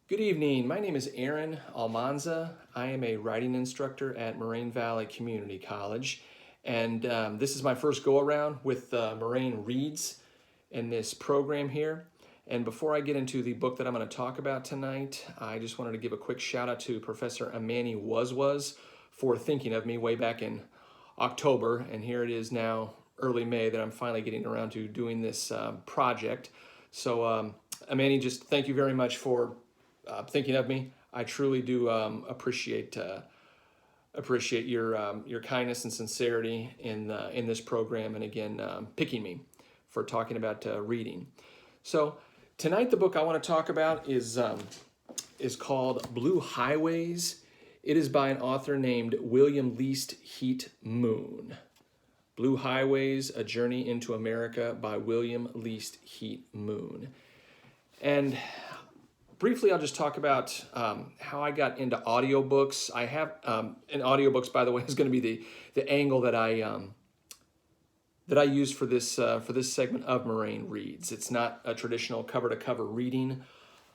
Good evening. My name is Aaron Almanza. I am a writing instructor at Moraine Valley Community College, and this is my first go around with Moraine Reads in this program here. And before I get into the book that I'm going to talk about tonight, I just wanted to give a quick shout out to Professor Aaron Was for thinking of me way back in October, and here it is now early May that I'm finally getting around to doing this project. So, Amani, just thank you very much for thinking of me. I truly do appreciate your kindness and sincerity in this program, and again picking me for talking about reading. So tonight the book I want to talk about is called Blue Highways. It is by an author named William Least Heat Moon. Blue Highways: A Journey into America by William Least Heat Moon. And briefly, I'll just talk about how I got into audiobooks. I have, and audiobooks, by the way, is going to be the angle that I use for this segment of Moraine Reads. It's not a traditional cover-to-cover reading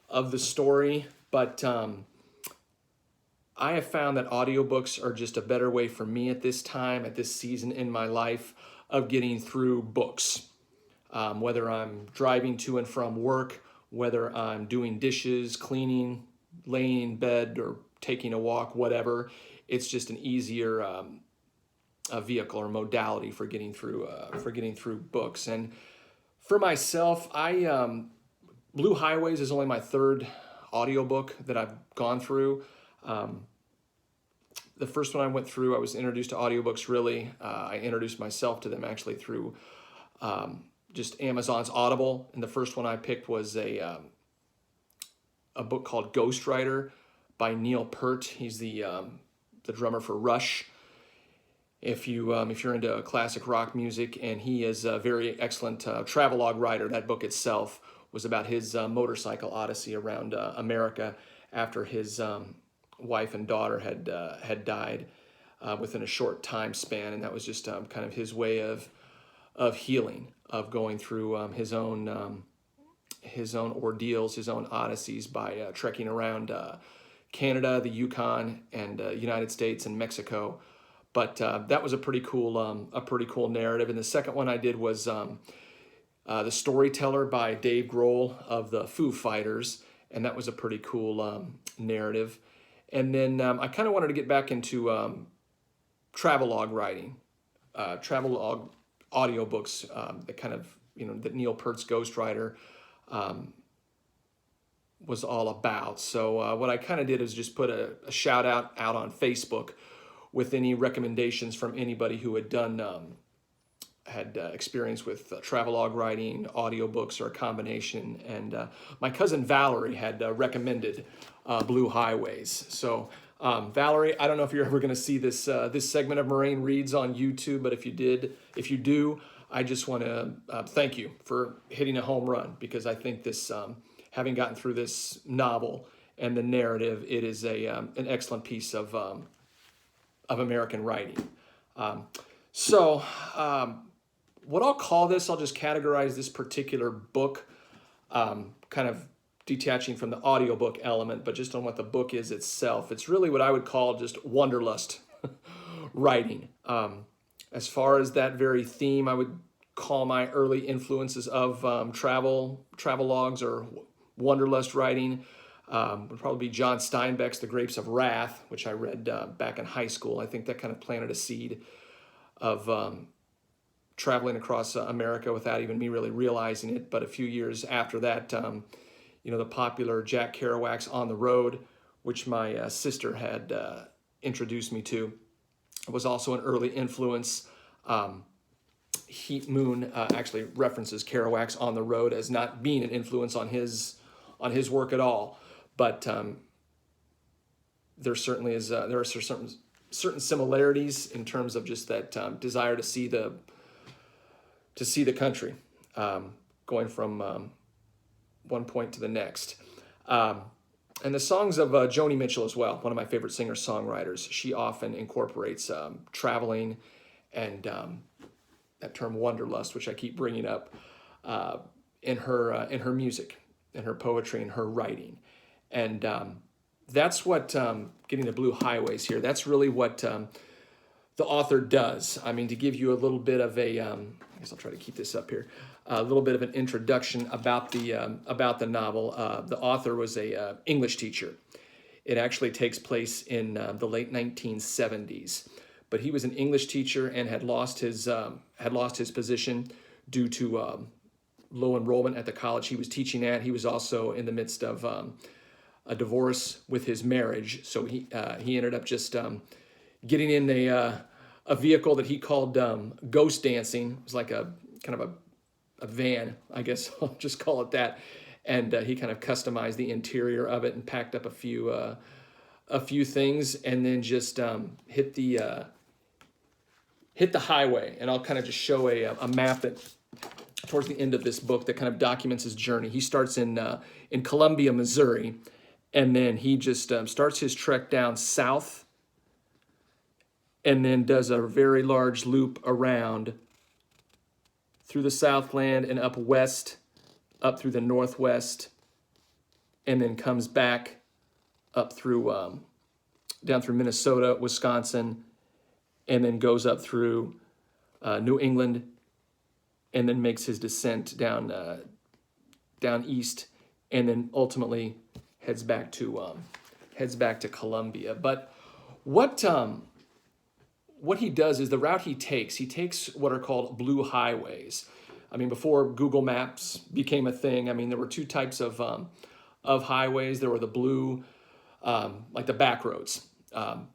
of the story, but I have found that audiobooks are just a better way for me at this time, at this season in my life, of getting through books. Whether I'm driving to and from work, whether I'm doing dishes, cleaning, laying in bed, or taking a walk, whatever, it's just an easier a vehicle or modality for getting through books. And for myself, Blue Highways is only my third audiobook that I've gone through. The first one I went through, I was introduced to audiobooks really. I introduced myself to them actually through just Amazon's Audible, and the first one I picked was a book called Ghostwriter by Pert. He's the drummer for Rush. If you're into classic rock music, and he is a very excellent travelogue writer. That book itself was about his motorcycle odyssey around America after his wife and daughter had died within a short time span, and that was just kind of his way of healing, of going through his own ordeals, his own odysseys by trekking around Canada, the Yukon, and United States and Mexico. But that was a pretty cool narrative. And the second one I did was the Storyteller by Dave Grohl of the Foo Fighters, and that was a pretty cool narrative. And then I kind of wanted to get back into travelogue writing, travelogue audiobooks, that kind of, that Neil Pert's Ghostwriter was all about. So what I kind of did is just put a shout out on Facebook with any recommendations from anybody who had done experience with travelogue writing, audiobooks, or a combination. And my cousin Valerie had recommended Blue Highways. So Valerie, I don't know if you're ever going to see this segment of Moraine Reads on YouTube, but if you do, I just want to thank you for hitting a home run, because I think this, having gotten through this novel and the narrative, it is an excellent piece of American writing. What I'll call this, I'll just categorize this particular book, kind of detaching from the audiobook element, but just on what the book is itself. It's really what I would call just wanderlust writing. As far as that very theme, I would call my early influences of travelogues or wanderlust writing would probably be John Steinbeck's The Grapes of Wrath, which I read back in high school. I think that kind of planted a seed of traveling across America without even me really realizing it. But a few years after that, the popular Jack Kerouac's On the Road, which my sister had introduced me to, was also an early influence. Heat Moon actually references Kerouac's On the Road as not being an influence on his work at all, but there certainly is there are certain similarities in terms of just that desire to see the country, going from one point to the next. And the songs of Joni Mitchell as well, one of my favorite singer-songwriters. She often incorporates traveling and that term wanderlust, which I keep bringing up, in her music, in her poetry, and her writing. And that's what, getting the blue highways here, that's really what the author does. I mean, to give you a little bit of a, I guess I'll try to keep this up here, a little bit of an introduction about the novel. The author was a English teacher. It actually takes place in the late 1970s, but he was an English teacher and had lost his position due to low enrollment at the college he was teaching at. He was also in the midst of a divorce with his marriage, so he ended up just getting in a vehicle that he called ghost dancing. It was like a kind of a van, I guess I'll just call it that. And he kind of customized the interior of it and packed up a few things, and then just hit the highway. And I'll kind of just show a map that towards the end of this book that kind of documents his journey. He starts in Columbia, Missouri, and then he just starts his trek down south, and then does a very large loop around through the Southland and up west, up through the Northwest, and then comes back up through down through Minnesota, Wisconsin, and then goes up through New England, and then makes his descent down east, and then ultimately heads back to Columbia. But what he does is the route he takes what are called blue highways. I mean, before Google Maps became a thing, I mean, there were two types of highways. There were the blue, like the back roads, the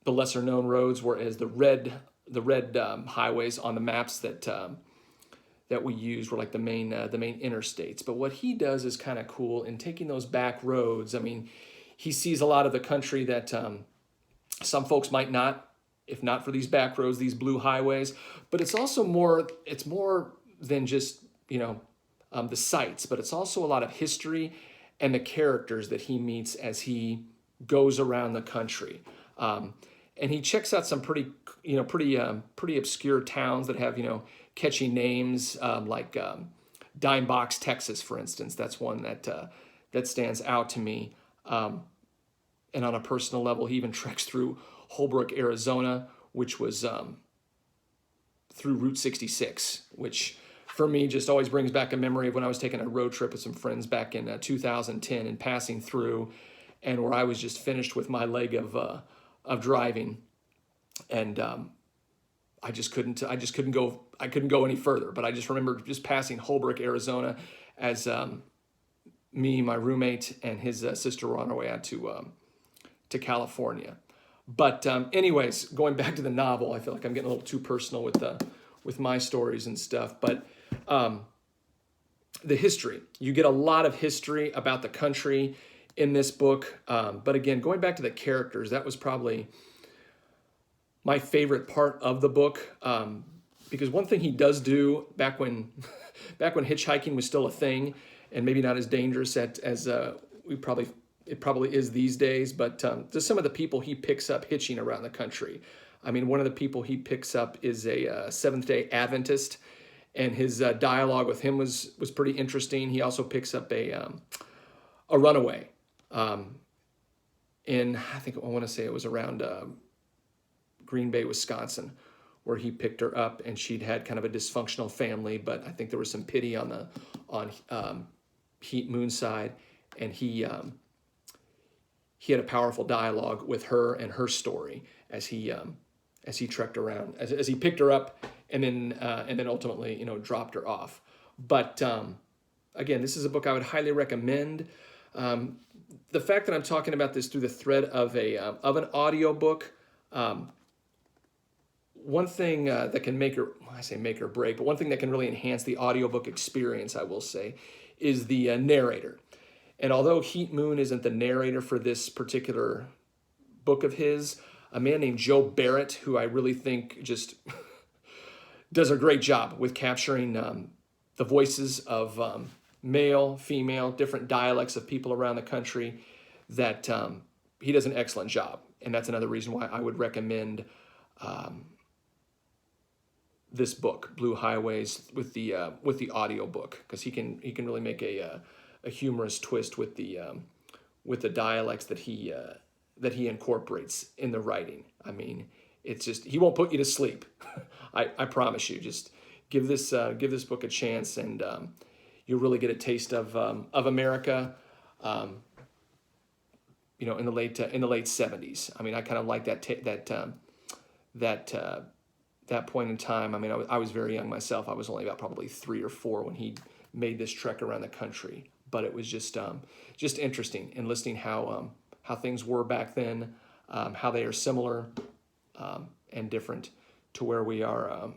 lesser known roads, whereas the red highways on the maps that we use were like the main interstates. But what he does is kind of cool in taking those back roads. I mean, he sees a lot of the country that some folks might not, if not for these back roads, these blue highways. But it's also more than just, the sights, but it's also a lot of history and the characters that he meets as he goes around the country. And he checks out some pretty obscure towns that have, catchy names, like Dime Box, Texas, for instance. That's one that stands out to me. And on a personal level, he even treks through Holbrook, Arizona, which was through Route 66, which for me just always brings back a memory of when I was taking a road trip with some friends back in 2010 and passing through, and where I was just finished with my leg of driving, and I couldn't go any further. But I just remember just passing Holbrook, Arizona, as me, my roommate, and his sister were on our way out to California. But anyways, going back to the novel, I feel like I'm getting a little too personal with my stories and stuff. But the history, you get a lot of history about the country in this book. But again, going back to the characters, that was probably my favorite part of the book. Because one thing he does do back when hitchhiking was still a thing, and maybe not as dangerous as it probably is these days, but just some of the people he picks up hitching around the country. I mean, one of the people he picks up is a Seventh-day Adventist, and his dialogue with him was pretty interesting. He also picks up a runaway in, I want to say it was around Green Bay, Wisconsin, where he picked her up, and she'd had kind of a dysfunctional family, but I think there was some pity on Heat Moon's side, and he had a powerful dialogue with her and her story as he trekked around, as he picked her up, and then ultimately dropped her off. But again, this is a book I would highly recommend. The fact that I'm talking about this through the thread of an audiobook, one thing that can make or break, but one thing that can really enhance the audiobook experience, I will say, is the narrator. And although Heat Moon isn't the narrator for this particular book of his, a man named Joe Barrett, who I really think just does a great job with capturing the voices of male, female, different dialects of people around the country, that he does an excellent job. And that's another reason why I would recommend this book, Blue Highways, with the audiobook, because he can really make a a humorous twist with the dialects that he incorporates in the writing. I mean, it's just, he won't put you to sleep. I promise you. Just give this book a chance, and you'll really get a taste of America. You know, in the late 70s. I mean, I kind of like that point in time. I mean, I was very young myself. I was only about probably 3 or 4 when he made this trek around the country. But it was just interesting in listening how things were back then, how they are similar and different to where we are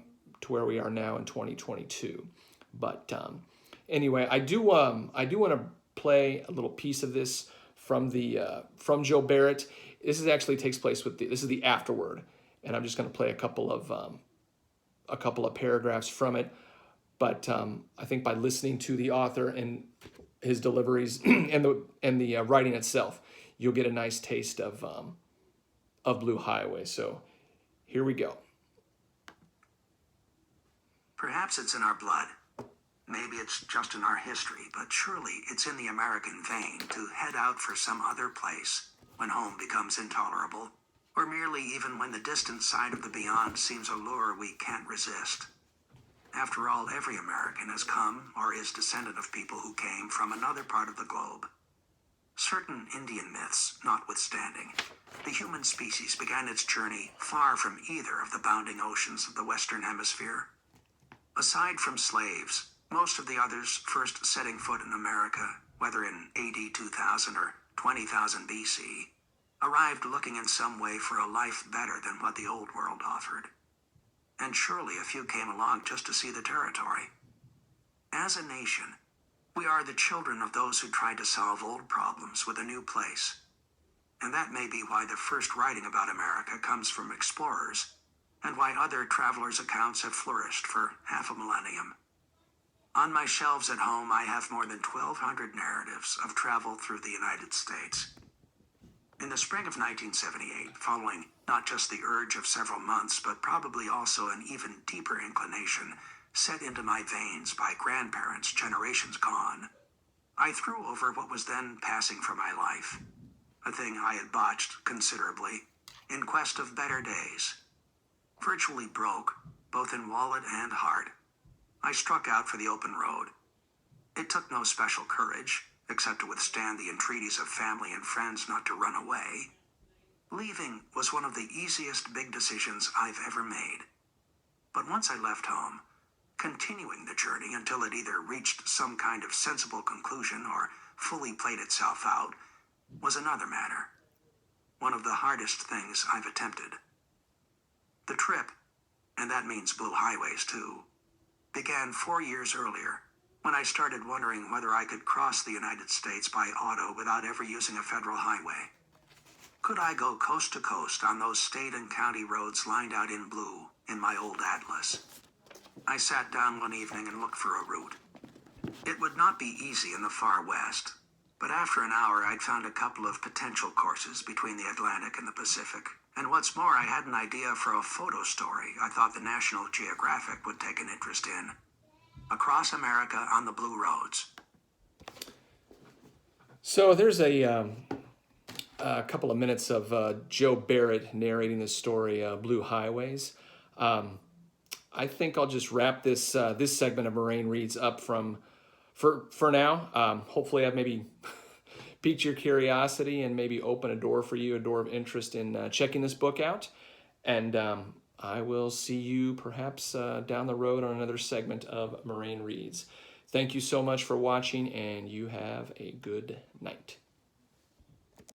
now in 2022. But anyway, I do want to play a little piece of this from Joe Barrett. This is actually takes place with this is the afterword, and I'm just going to play a couple of paragraphs from it. But I think by listening to the author and his deliveries and the writing itself, you'll get a nice taste of Blue Highway. So here we go. Perhaps it's in our blood. Maybe it's just in our history, but surely it's in the American vein to head out for some other place when home becomes intolerable, or merely even when the distant side of the beyond seems a lure we can't resist. After all, every American has come or is descendant of people who came from another part of the globe. Certain Indian myths notwithstanding, the human species began its journey far from either of the bounding oceans of the Western Hemisphere. Aside from slaves, most of the others first setting foot in America, whether in AD 2000 or 20,000 BC, arrived looking in some way for a life better than what the Old World offered. And surely a few came along just to see the territory. As a nation, we are the children of those who tried to solve old problems with a new place. And that may be why the first writing about America comes from explorers, and why other travelers' accounts have flourished for half a millennium. On my shelves at home, I have more than 1,200 narratives of travel through the United States. In the spring of 1978, following not just the urge of several months, but probably also an even deeper inclination set into my veins by grandparents generations gone, I threw over what was then passing for my life, a thing I had botched considerably, in quest of better days. Virtually broke, both in wallet and heart, I struck out for the open road. It took no special courage, except to withstand the entreaties of family and friends not to run away. Leaving was one of the easiest big decisions I've ever made. But once I left home, continuing the journey until it either reached some kind of sensible conclusion or fully played itself out was another matter. One of the hardest things I've attempted. The trip, and that means Blue Highways too, began 4 years earlier, when I started wondering whether I could cross the United States by auto without ever using a federal highway. Could I go coast to coast on those state and county roads lined out in blue in my old atlas? I sat down one evening and looked for a route. It would not be easy in the far west, but after an hour I'd found a couple of potential courses between the Atlantic and the Pacific. And what's more, I had an idea for a photo story I thought the National Geographic would take an interest in. Across America on the Blue Roads. So there's a couple of minutes of Joe Barrett narrating the story, Blue Highways. I think I'll just wrap this segment of Moraine Reads up for now. Hopefully I've maybe piqued your curiosity and maybe open a door for you, a door of interest in checking this book out. And I will see you perhaps down the road on another segment of Moraine Reads. Thank you so much for watching, and you have a good night.